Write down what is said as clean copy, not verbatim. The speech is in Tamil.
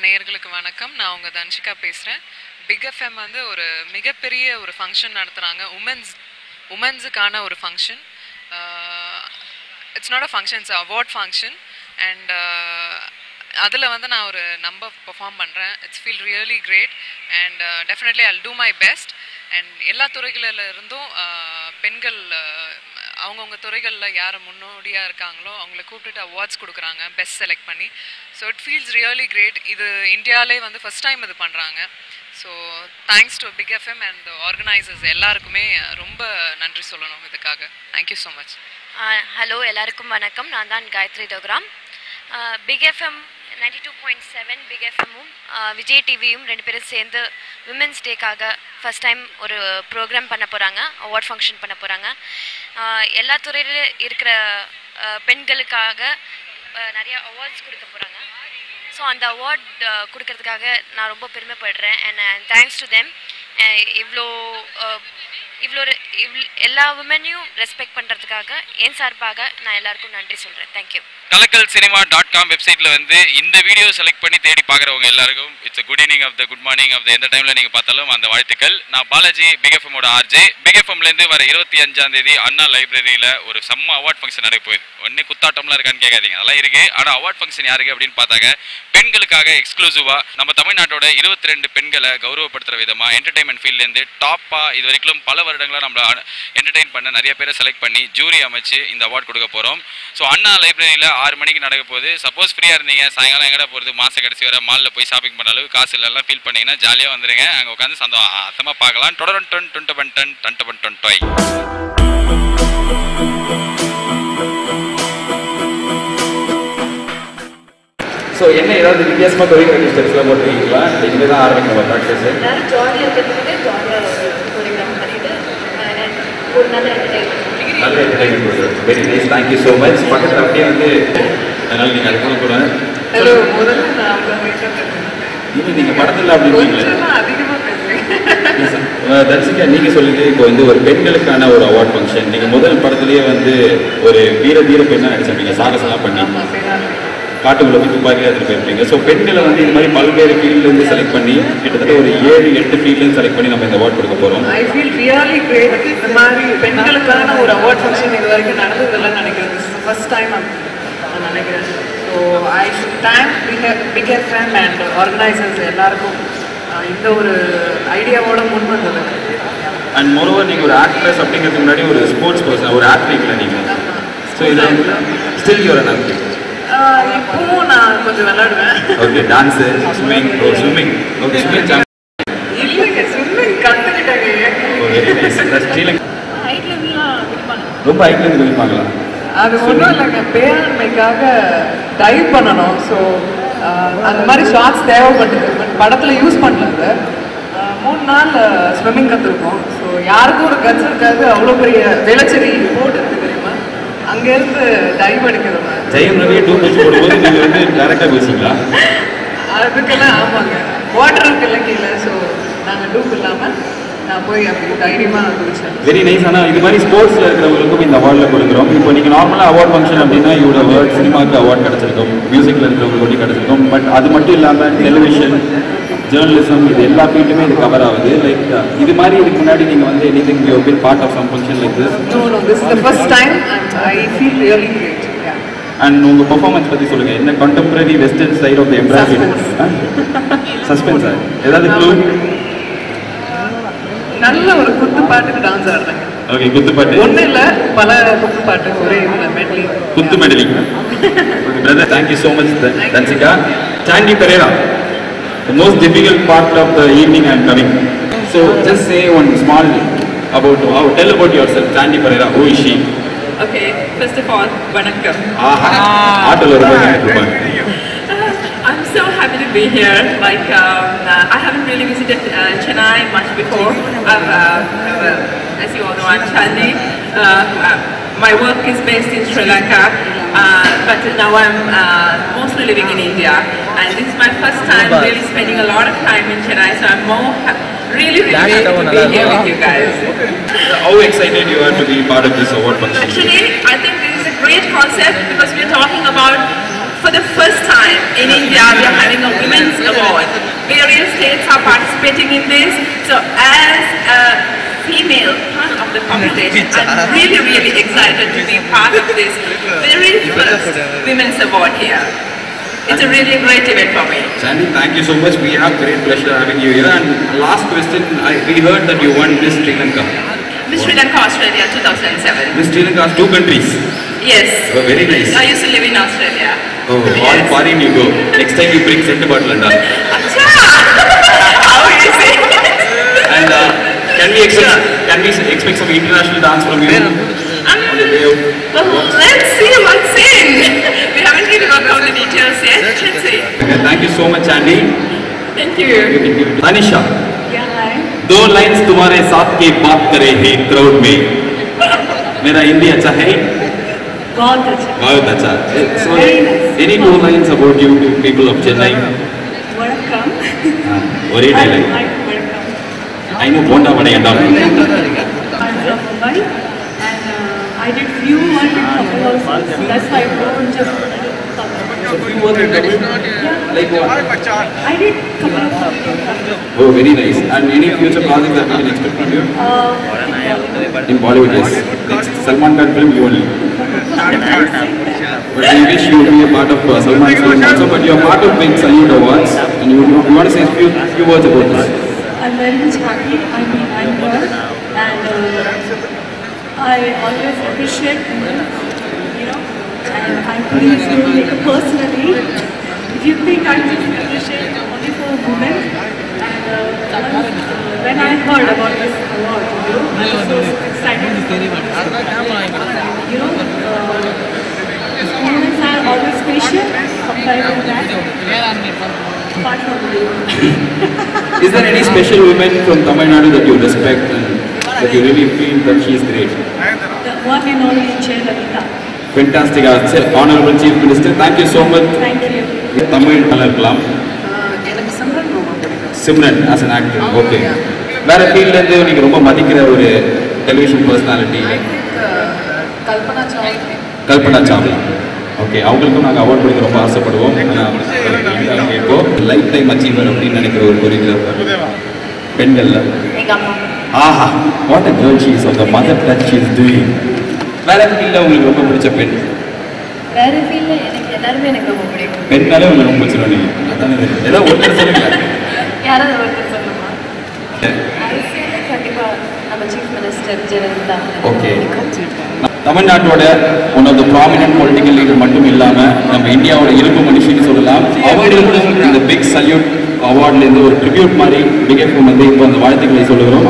நேயர்களுக்கு வணக்கம். நான் உங்க தன்ஷிகா பேசுறேன். பிக் எஃப்எம் வந்து ஒரு மிகப்பெரிய ஒரு ஃபங்க்ஷன் நடத்துறாங்க. உமன்ஸுக்கான ஒரு function. It's not a function, it's award function. And அதில் வந்து நான் ஒரு நம்பர் பெர்ஃபார்ம் பண்ணுறேன். It's feel really great and definitely I'll do my best. And எல்லா துறைகளில் இருந்தும் பெண்கள் அவங்கவுங்க துறைகளில் யார் முன்னோடியாக இருக்காங்களோ அவங்கள கூப்பிட்டுட்டு அவார்ட்ஸ் கொடுக்குறாங்க பெஸ்ட் செலக்ட் பண்ணி. So it feels really great. இது இந்தியாவிலே வந்து ஃபஸ்ட் டைம் இது பண்ணுறாங்க. So thanks to big FM and organisers எல்லாருக்குமே ரொம்ப நன்றி சொல்லணும் இதுக்காக. Thank you so much. ஹலோ, எல்லாருக்கும் வணக்கம். நான் தான் காயத்ரி டோக்ராம். பிக் எஃப்எம் 92.7 பிக் எஃப்எம்மும் விஜய் டிவியும் ரெண்டு பேரும் சேர்ந்து விமென்ஸ் டேக்காக ஃபஸ்ட் டைம் ஒரு ப்ரோக்ராம் பண்ண போகிறாங்க, அவார்ட் ஃபங்க்ஷன் பண்ண போகிறாங்க. எல்லா துறையிலும் இருக்கிற பெண்களுக்காக நிறைய அவார்ட்ஸ் கொடுக்க போகிறாங்க. ஸோ அந்த அவார்ட் கொடுக்கறதுக்காக நான் ரொம்ப பெருமைப்படுறேன். And thanks to them. இவ்வளோ எல்லா உமனையும் ரெஸ்பெக்ட் பண்ணுறதுக்காக என் சார்பாக நான் எல்லாருக்கும் நன்றி சொல்கிறேன். தேங்க்யூ. kalakkalcinema.com வெப்சைட்டில் வந்து இந்த வீடியோ செலக்ட் பண்ணி தேடி பார்க்குறவங்க எல்லாருக்கும் it's good evening of the good morning of the எந்த டைமில் நீங்கள் பார்த்தாலும் அந்த வாழ்த்துக்கள். நான் பாலாஜி, பிக் எஃப்எம்மோட ஆர்ஜே. பிக் எஃப்எம்லேருந்து வர 25ஆம் அண்ணா லைப்ரரியில் ஒரு செம்ம அவார்ட் ஃபங்க்ஷன் நடக்க போகுது. ஒன்று குத்தாட்டம்லாம் இருக்கான்னு கேட்காதீங்க, அதெல்லாம் இருக்குது. ஆனால் அவார்ட் ஃபங்க்ஷன் யாருக்கு அப்படின்னு பார்த்தாங்க, பெண்களுக்காக எக்ஸ்க்ளூசிவாக நம்ம தமிழ்நாட்டோட 22 பெண்களை கௌரவப்படுத்துகிற விதமாக என்டர்டைன்மெண்ட் ஃபீல்ட்லேருந்து டாப்பாக இது வரைக்கும் பல வருடங்களாக நம்மளை என்டர்டெயின் பண்ண நிறைய பேரை செலக்ட் பண்ணி ஜூரி அமைச்சு இந்த அவார்ட் கொடுக்க போகிறோம். ஸோ அண்ணா லைப்ரரியில் 6 மணிக்கு நடக்க போகுது. சப்போஸ் ஃப்ரீயாக இருந்தீங்க, சாயங்காலம் எங்கடா போகிறது, மாத கடைசி வர மாலில் போய் ஷாப்பிங் பண்ண அளவுக்கு காசு இல்லைலாம் ஃபீல் பண்ணிங்கன்னா ஜாலியாக வந்துடுங்க. அங்கே உட்காந்து சந்தோஷமாக பார்க்கலாம். ஸோ என்ன ஏதாவது வித்தியாசமாக கொரியோகிராஃபி ஸ்டெப்ஸ்லாம் போட்டுருக்கீங்களா? இங்கே தான் ஆரம்பிக்கணும் ப்ராக்டிஸ். ஜாலியாக இருக்கிறதுக்கு ஜாலியாக கொரியோகிராஃப் பண்ணிட்டு ஒரு நல்ல என்டர்டைன்மெண்ட் கொடுக்குறோம். Very nice, thank you so much. பக்கத்தில் அப்படியே வந்து அதனால் நீங்கள் அதுக்காக கூட ஹலோ, முதல்ல நான் இன்னும் நீங்கள் படத்தில் அப்படிங்களா அதிகமாக பேசுகிறேன். தர்ஷிகா, நீங்கள் சொல்லுங்க. இப்போ வந்து ஒரு பெண்களுக்கான ஒரு அவார்ட் ஃபங்க்ஷன், நீங்கள் முதல் படத்துலேயே வந்து ஒரு வீர பெண்ணாக நடிச்சிருப்பீங்க, சாகசம்லாம் பண்ணி காட்டுக்குள்ள போய் துப்பாக்கியாக எடுத்துகிட்டு போயிருப்பீங்க. ஸோ பெண்களை வந்து இது மாதிரி பல்வேறு ஃபீல்ட்லேருந்து செலக்ட் பண்ணி கிட்டத்தட்ட ஒரு 7-8 ஃபீல்ட்லேருந்து செலக்ட் பண்ணி நம்ம இந்த அவார்ட் கொடுக்க போகிறோம். I feel really great. இந்த மாதிரி பெண்களுக்கான ஒரு அவார்ட் ஃபங்க்ஷன் இது வரைக்கும் நடந்ததில்லை நினைக்கிறேன். திஸ் இஸ் ஃபர்ஸ்ட் டைம் நான் நினைக்கிறேன். So I should thank big FM and organisers எல்லாருக்கும் இந்த ஒரு ஐடியாவோட முன் வந்தது. அண்ட் மோரோவர் நீங்கள் ஒரு ஆக்ட்ரஸ் அப்படிங்கிறதுக்கு முன்னாடி ஒரு ஸ்போர்ட்ஸ் பர்சன், ஒரு ஆத்லீட்ல நீங்கள். ஸோ இது ஸ்டில் யூர் அன் ஆத்லீட். இப்போவும் நான் கொஞ்சம் விளையாடுவேன். Okay, dance, swimming. Swimming okay, swimming இல்லைங்க, ஸ்விம்மிங் கற்றுக்கிட்டாங்க. ரொம்ப ஹைட்லேருந்து குதிப்பாங்களா? அது ஒன்றும் இல்லைங்க, பேரண்மைக்காக டைவ் பண்ணணும். ஸோ அந்த மாதிரி ஷார்ட்ஸ் தேவைப்பட்டது. பட் படத்தில் யூஸ் பண்ணுறது 3 நாள் ஸ்விம்மிங் கற்றுருக்கோம். ஸோ யாருக்கும் ஒரு கட்ஸ் இருக்காது. அவ்வளோ பெரிய வேளச்சேரி போட் இருக்குது தெரியுமா, அங்கேருந்து டைவ் அடிக்கிறோம். ஜெயம் ரவி டூ பீச் போடும்போது நீங்கள் வந்து டேரெக்டாக பேசிங்களா? அதுக்கெல்லாம் ஆமாங்க, வாட்டர் இருக்குல்ல கீழே. ஸோ நாங்கள் டூப் இல்லாமல் நான் போய் அப்படி தைரியமாக குடிச்சேன். Very nice. ஆனால் இது மாதிரி ஸ்போர்ட்ஸில் இருக்கிறவங்களுக்கும் இந்த அவார்டில் கொடுக்குறோம். இப்போ நீங்கள் நார்மலாக அவார்ட் ஃபங்க்ஷன் அப்படின்னா இவ்வளோ அவார்ட், சினிமாவுக்கு அவார்ட் கிடச்சிருக்கும், மியூசிக்கில் இருக்கிறவங்களுக்கு ஒட்டி கிடச்சிருக்கும். பட் அது மட்டும் இல்லாமல் டெலிவிஷன், ஜேர்னலிசம், இது எல்லா ஃபீல்டுமே இது கவர் ஆகுது. லைக் இது மாதிரி இதுக்கு முன்னாடி நீங்கள் வந்து anything you been part of some function like this? No, this is the first time and I feel really great. And உங்கள் பெர்ஃபார்மன்ஸ் பற்றி சொல்லுங்கள். என்ன contemporary western side of the embroidery? சஸ்பென்ஸா? ஏதாவது க்ளூ? நல்ல ஒரு குத்து பாட்டுக்கு டான்ஸ் ஆடுறாங்க. ஓகே, குத்து பாட்டு ஒன்றும் இல்லை, பல குத்து பாட்டு ஒரே இதில் மெட்லி. குத்து medley. Okay brother, thank you so much Dhanshika. Sandy Pereira, the most difficult part of the evening I am coming. So just say one small tell about yourself. Sandy Pereira, who is she? Okay, first of all, vanakkam. I'm so happy to be here. Like I haven't really visited Chennai much before. As you all know, I'm Chandi. My work is based in Sri Lanka, but now I'm mostly living in India. And this is my first time really spending a lot of time in Chennai, so I'm really happy to be here with you guys. How excited you are to be part of this award function? Actually, I think this is a great concept because we're talking about For the first time in India, we are having a women's award. Various states are participating in this. So as a female part of the population, I'm really, really excited to be part of this very first women's award here. It's a really great event for me. Chandy, thank you so much. We have great pleasure having you here. And last question, we heard that you won Miss Sri Lanka. Miss Sri Lanka, Australia, 2007. Miss Sri Lanka has 2 countries. Yes. Oh, very nice. I used to live in Australia. Oh, all foreign you go. Next time you bring sent bottle and Acha! How easy! And can we expect some international dance from you? Well, let's see what's in. We haven't really worked out the details yet. Let's see. Okay, thank you so much, Andy. Thank you. Tanisha, Yeah, hi. 2 lines तुम्हारे साथ की बात करे हैं क्राउड में. मेरा हिंदी अच्छा है? बहुत अच्छा. बहुत अच्छा. So, Very nice. any 2 lines about you to people of Chennai? Welcome. ஒரே dialogue. Welcome. I know Bonda Vadayanda. I'm from Mumbai and I did few work in couple also. That's why I wrote just Like what? I did couple of Oh, very nice. And any future projects that we can expect from you? In Bollywood, yes. Next Salman Khan film, you only. But we wish you would be a part of Salman's film also. But you are part of Big Salute Awards, and you want to say a few words about this. I'm very much happy. I mean, I'm here and I always appreciate women, you know, and I'm pleased to take it personally. If you think I just appreciate only for women, and when I heard about this award, you know, I was so excited. You know, women are always patient compared to that. Apart from you. Is there any special woman from Tamil Nadu that you respect and that you really feel that she is great? The one and only Jayalalitha. Fantastic. Honorable Chief Minister, thank you so much. Thank you. Tamil Kalam. Simran as an actor. Okay. Where a field and you ரொம்ப மதிக்கிற ஒரு television personality. Kalpana Chawla. Okay, அவங்களுக்கும் நாங்கள் அவார்ட் கொடுக்க ரொம்ப ஆசைப்படுவோம். இப்போ லைஃப் டைம் அச்சீவர் அப்படின்னு நினைக்கிற ஒரு கொரியோகிராஃபர் பெண்கள்ல. Aha, what a girl she is of the mother that she is doing. வேற ஃபீல்டில் உங்களுக்கு ரொம்ப பிடிச்ச பெண்? வேற ஃபீல்டில் எனக்கு எல்லாருமே எனக்கு ரொம்ப பிடிக்கும். பெண்ணாலே உங்களுக்கு ரொம்ப பிடிச்சிடும் நீங்கள். அதான் ஏதோ ஒருத்தர் சொல்லுங்க. யாராவது ஒருத்தர் சொல்லுமா? அரசியலில் கண்டிப்பாக நம்ம சீஃப் மினிஸ்டர் ஜெயலலிதா. ஓகே. தமிழ்நாட்டோட one of the prominent political leader மட்டும் இல்லாமல் நம்ம இந்தியாவோட இருப்பு மனுஷின்னு சொல்லலாம். அவங்களுக்கும் இந்த பிக் சல்யூட் அவார்ட்லேருந்து ஒரு ட்ரிபியூட் மாதிரி பிக் எஃப்எம் வந்து இப்போ அந்த வாழ்த்துக்களை சொல்லுகிறோம்.